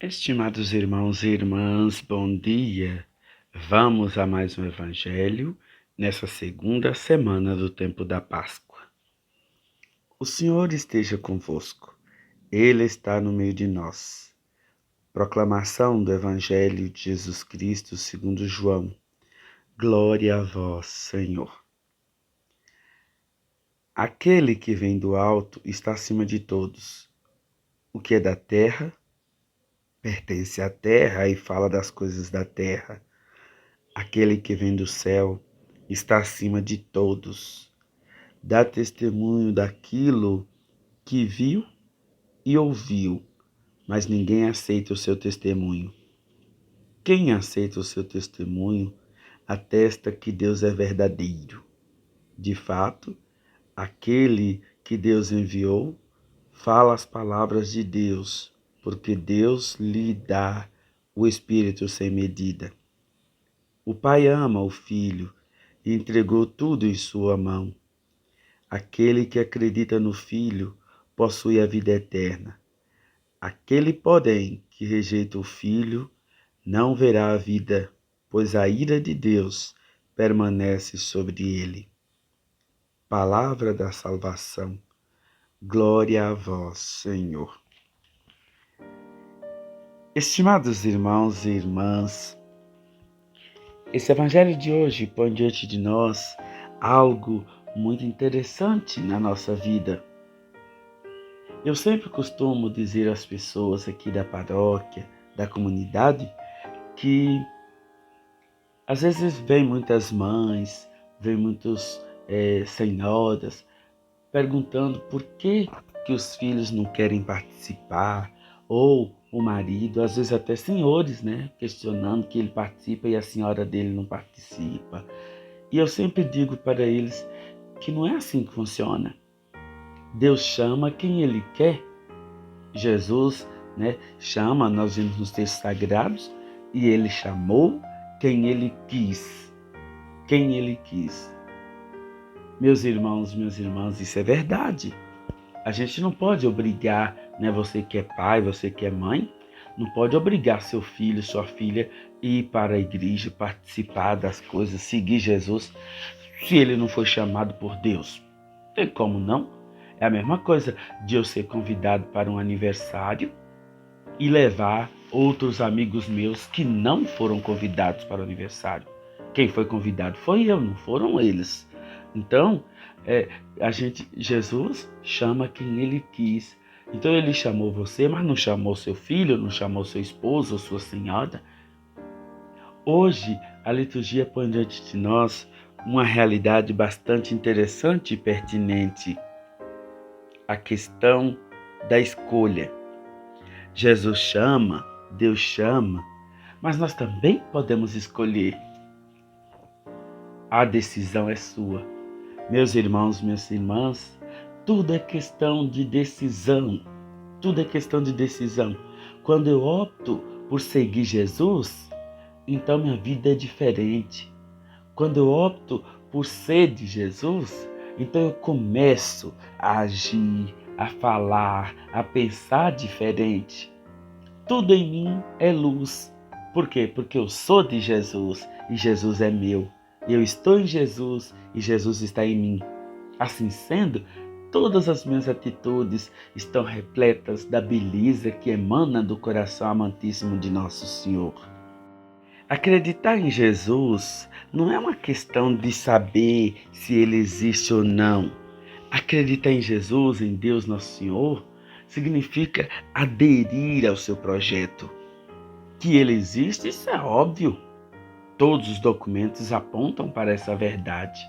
Estimados irmãos e irmãs, bom dia. Vamos a mais um evangelho nessa segunda semana do tempo da Páscoa. O Senhor esteja convosco. Ele está no meio de nós. Proclamação do Evangelho de Jesus Cristo segundo João. Glória a vós, Senhor. Aquele que vem do alto está acima de todos. O que é da terra pertence à terra e fala das coisas da terra. Aquele que vem do céu está acima de todos. Dá testemunho daquilo que viu e ouviu, mas ninguém aceita o seu testemunho. Quem aceita o seu testemunho atesta que Deus é verdadeiro. De fato, aquele que Deus enviou fala as palavras de Deus, porque Deus lhe dá o Espírito sem medida. O Pai ama o Filho e entregou tudo em sua mão. Aquele que acredita no Filho possui a vida eterna. Aquele, porém, que rejeita o Filho não verá a vida, pois a ira de Deus permanece sobre ele. Palavra da salvação. Glória a vós, Senhor. Estimados irmãos e irmãs, esse evangelho de hoje põe diante de nós algo muito interessante na nossa vida. Eu sempre costumo dizer às pessoas aqui da paróquia, da comunidade, que às vezes vem muitas mães, vem muitos senhoras perguntando por que os filhos não querem participar, ou o marido, às vezes até senhores, questionando que ele participa e a senhora dele não participa. E eu sempre digo para eles que não é assim que funciona. Deus chama quem Ele quer. Jesus chama, nós vimos nos textos sagrados, e Ele chamou quem Ele quis. Quem Ele quis. Meus irmãos, minhas irmãs, isso é verdade. A gente não pode obrigar, você que é pai, você que é mãe, não pode obrigar seu filho, sua filha a ir para a igreja, participar das coisas, seguir Jesus, se ele não foi chamado por Deus. Tem como não? É a mesma coisa de eu ser convidado para um aniversário e levar outros amigos meus que não foram convidados para o aniversário. Quem foi convidado foi eu, não foram eles. Então, Jesus chama quem Ele quis. Então Ele chamou você, mas não chamou seu filho, não chamou seu esposo ou sua senhora. Hoje, a liturgia põe diante de nós uma realidade bastante interessante e pertinente. A questão da escolha. Jesus chama, Deus chama, mas nós também podemos escolher. A decisão é sua. Meus irmãos, minhas irmãs, tudo é questão de decisão. Tudo é questão de decisão. Quando eu opto por seguir Jesus, então minha vida é diferente. Quando eu opto por ser de Jesus, então eu começo a agir, a falar, a pensar diferente. Tudo em mim é luz. Por quê? Porque eu sou de Jesus e Jesus é meu. Eu estou em Jesus e Jesus está em mim. Assim sendo, todas as minhas atitudes estão repletas da beleza que emana do coração amantíssimo de nosso Senhor. Acreditar em Jesus não é uma questão de saber se Ele existe ou não. Acreditar em Jesus, em Deus Nosso Senhor, significa aderir ao seu projeto. Que Ele existe, isso é óbvio. Todos os documentos apontam para essa verdade.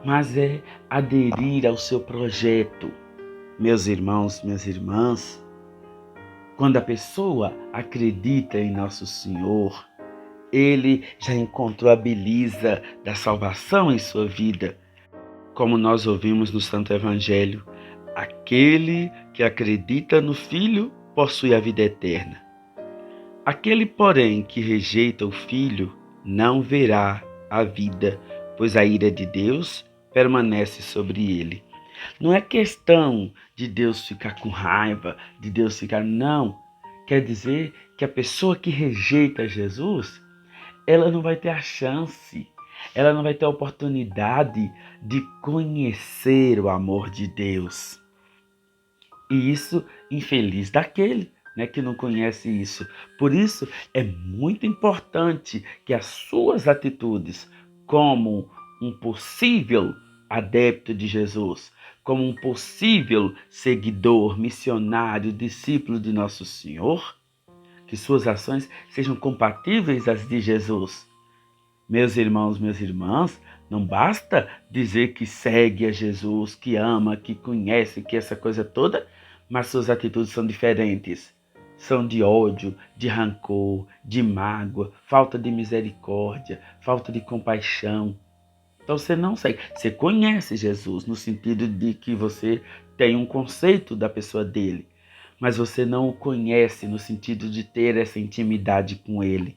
Mas é aderir ao seu projeto. Meus irmãos, minhas irmãs, quando a pessoa acredita em Nosso Senhor, ele já encontrou a beleza da salvação em sua vida. Como nós ouvimos no Santo Evangelho, aquele que acredita no Filho possui a vida eterna. Aquele, porém, que rejeita o Filho não verá a vida, pois a ira de Deus permanece sobre ele. Não é questão de Deus ficar com raiva, de Deus ficar... Não. Quer dizer que a pessoa que rejeita Jesus, ela não vai ter a chance, ela não vai ter a oportunidade de conhecer o amor de Deus. E isso, infeliz daquele, né, que não conhece isso. Por isso, é muito importante que as suas atitudes, como um possível adepto de Jesus, como um possível seguidor, missionário, discípulo de Nosso Senhor, que suas ações sejam compatíveis às de Jesus. Meus irmãos, minhas irmãs, não basta dizer que segue a Jesus, que ama, que conhece, que essa coisa toda, mas suas atitudes são diferentes. São de ódio, de rancor, de mágoa, falta de misericórdia, falta de compaixão. Então você não segue. Você conhece Jesus no sentido de que você tem um conceito da pessoa dele, mas você não o conhece no sentido de ter essa intimidade com ele.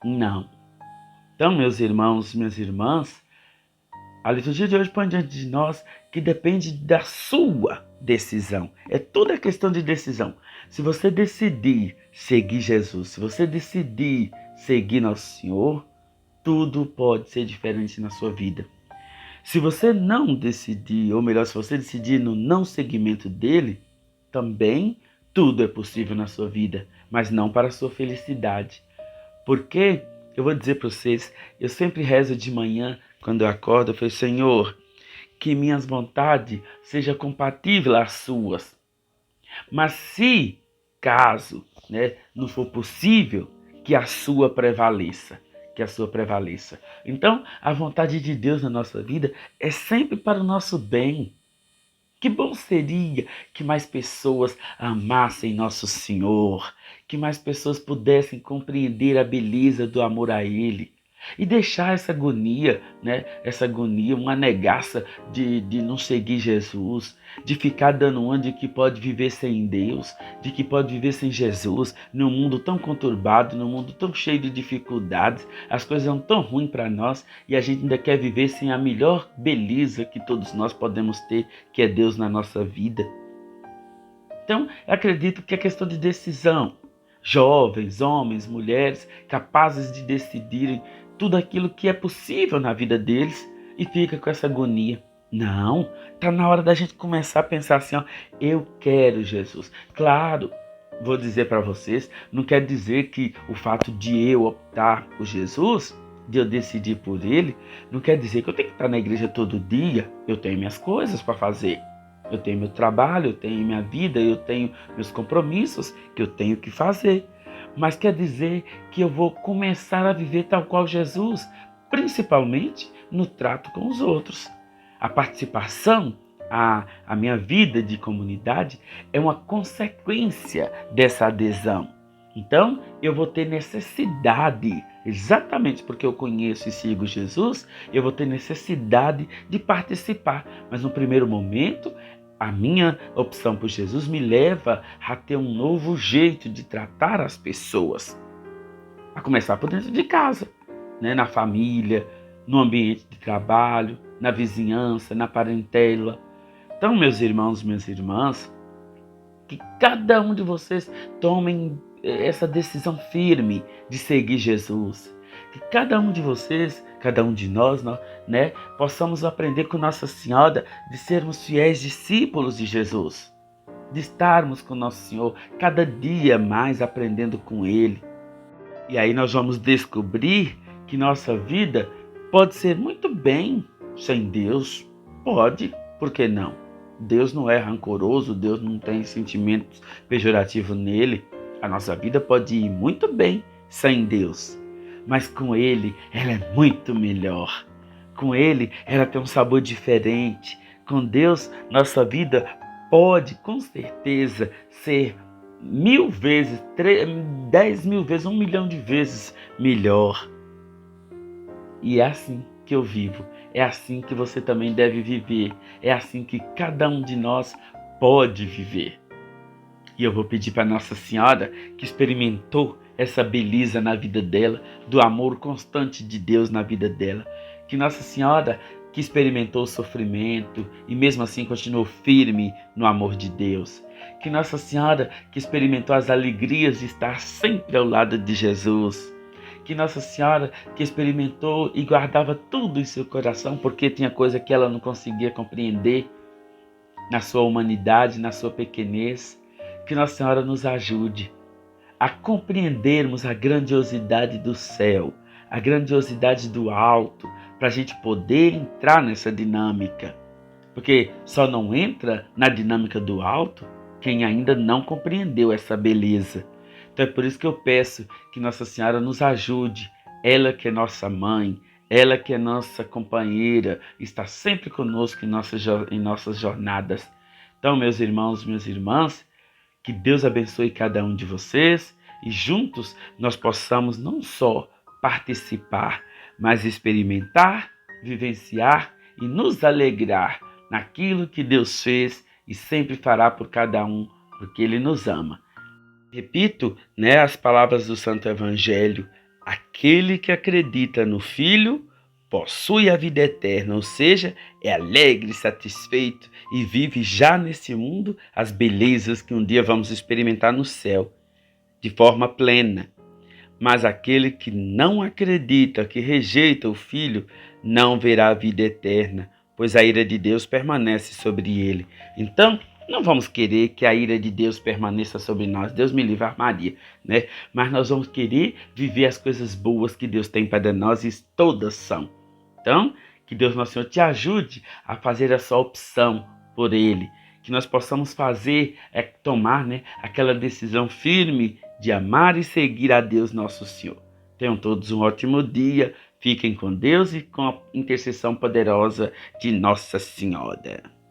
Não. Então, meus irmãos, minhas irmãs, a liturgia de hoje põe diante de nós que depende da sua decisão. É toda questão de decisão. Se você decidir seguir Jesus, se você decidir seguir Nosso Senhor, tudo pode ser diferente na sua vida. Se você não decidir, ou melhor, se você decidir no não seguimento dele, também tudo é possível na sua vida, mas não para a sua felicidade. Porque, eu vou dizer para vocês, eu sempre rezo de manhã, quando eu acordo, eu falo, Senhor, que minhas vontades sejam compatíveis às suas. Mas se, caso, né, não for possível, que a sua prevaleça. Que a sua prevaleça. Então, a vontade de Deus na nossa vida é sempre para o nosso bem. Que bom seria que mais pessoas amassem Nosso Senhor, que mais pessoas pudessem compreender a beleza do amor a Ele e deixar essa agonia, né? Essa agonia, uma negaça de não seguir Jesus, de ficar dando uma de que pode viver sem Deus, de que pode viver sem Jesus, num mundo tão conturbado, num mundo tão cheio de dificuldades, as coisas são tão ruins para nós e a gente ainda quer viver sem a melhor beleza que todos nós podemos ter, que é Deus na nossa vida. Então, eu acredito que é questão de decisão. Jovens, homens, mulheres, capazes de decidirem tudo aquilo que é possível na vida deles e fica com essa agonia. Não, tá na hora da gente começar a pensar assim, ó, eu quero Jesus. Claro, vou dizer para vocês, não quer dizer que o fato de eu optar por Jesus, de eu decidir por ele, não quer dizer que eu tenho que estar na igreja todo dia. Eu tenho minhas coisas para fazer. Eu tenho meu trabalho, eu tenho minha vida, eu tenho meus compromissos que eu tenho que fazer. Mas quer dizer que eu vou começar a viver tal qual Jesus, principalmente no trato com os outros. A participação, a minha vida de comunidade é uma consequência dessa adesão. Então, eu vou ter necessidade, exatamente porque eu conheço e sigo Jesus, eu vou ter necessidade de participar. Mas no primeiro momento, a minha opção por Jesus me leva a ter um novo jeito de tratar as pessoas. A começar por dentro de casa, né? Na família, no ambiente de trabalho, na vizinhança, na parentela. Então, meus irmãos, minhas irmãs, que cada um de vocês tomem essa decisão firme de seguir Jesus. Que cada um de vocês, cada um de nós, né, possamos aprender com Nossa Senhora de sermos fiéis discípulos de Jesus. De estarmos com Nosso Senhor cada dia mais aprendendo com Ele. E aí nós vamos descobrir que nossa vida pode ser muito bem sem Deus. Pode, por que não? Deus não é rancoroso, Deus não tem sentimentos pejorativos nele. A nossa vida pode ir muito bem sem Deus, mas com Ele ela é muito melhor. Com Ele ela tem um sabor diferente. Com Deus, nossa vida pode com certeza ser 1000 vezes, 10.000 vezes, 1.000.000 de vezes melhor. E é assim que eu vivo. É assim que você também deve viver. É assim que cada um de nós pode viver. E eu vou pedir para Nossa Senhora, que experimentou essa beleza na vida dela, do amor constante de Deus na vida dela, que Nossa Senhora que experimentou o sofrimento e mesmo assim continuou firme no amor de Deus. Que Nossa Senhora, que experimentou as alegrias de estar sempre ao lado de Jesus. Que Nossa Senhora, que experimentou e guardava tudo em seu coração, porque tinha coisa que ela não conseguia compreender na sua humanidade, na sua pequenez. Que Nossa Senhora nos ajude a compreendermos a grandiosidade do céu, a grandiosidade do alto, para a gente poder entrar nessa dinâmica. Porque só não entra na dinâmica do alto quem ainda não compreendeu essa beleza. Então é por isso que eu peço que Nossa Senhora nos ajude, ela que é nossa mãe, ela que é nossa companheira, está sempre conosco em nossas jornadas. Então, meus irmãos, minhas irmãs, que Deus abençoe cada um de vocês e juntos nós possamos não só participar, mas experimentar, vivenciar e nos alegrar naquilo que Deus fez e sempre fará por cada um, porque Ele nos ama. Repito, as palavras do Santo Evangelho: aquele que acredita no Filho possui a vida eterna, ou seja, é alegre, satisfeito e vive já nesse mundo as belezas que um dia vamos experimentar no céu, de forma plena. Mas aquele que não acredita, que rejeita o Filho, não verá a vida eterna, pois a ira de Deus permanece sobre ele. Então, não vamos querer que a ira de Deus permaneça sobre nós. Deus me livre, Maria, Mas nós vamos querer viver as coisas boas que Deus tem para nós e todas são. Então, que Deus Nosso Senhor te ajude a fazer essa opção por Ele. Que nós possamos tomar aquela decisão firme de amar e seguir a Deus Nosso Senhor. Tenham todos um ótimo dia. Fiquem com Deus e com a intercessão poderosa de Nossa Senhora.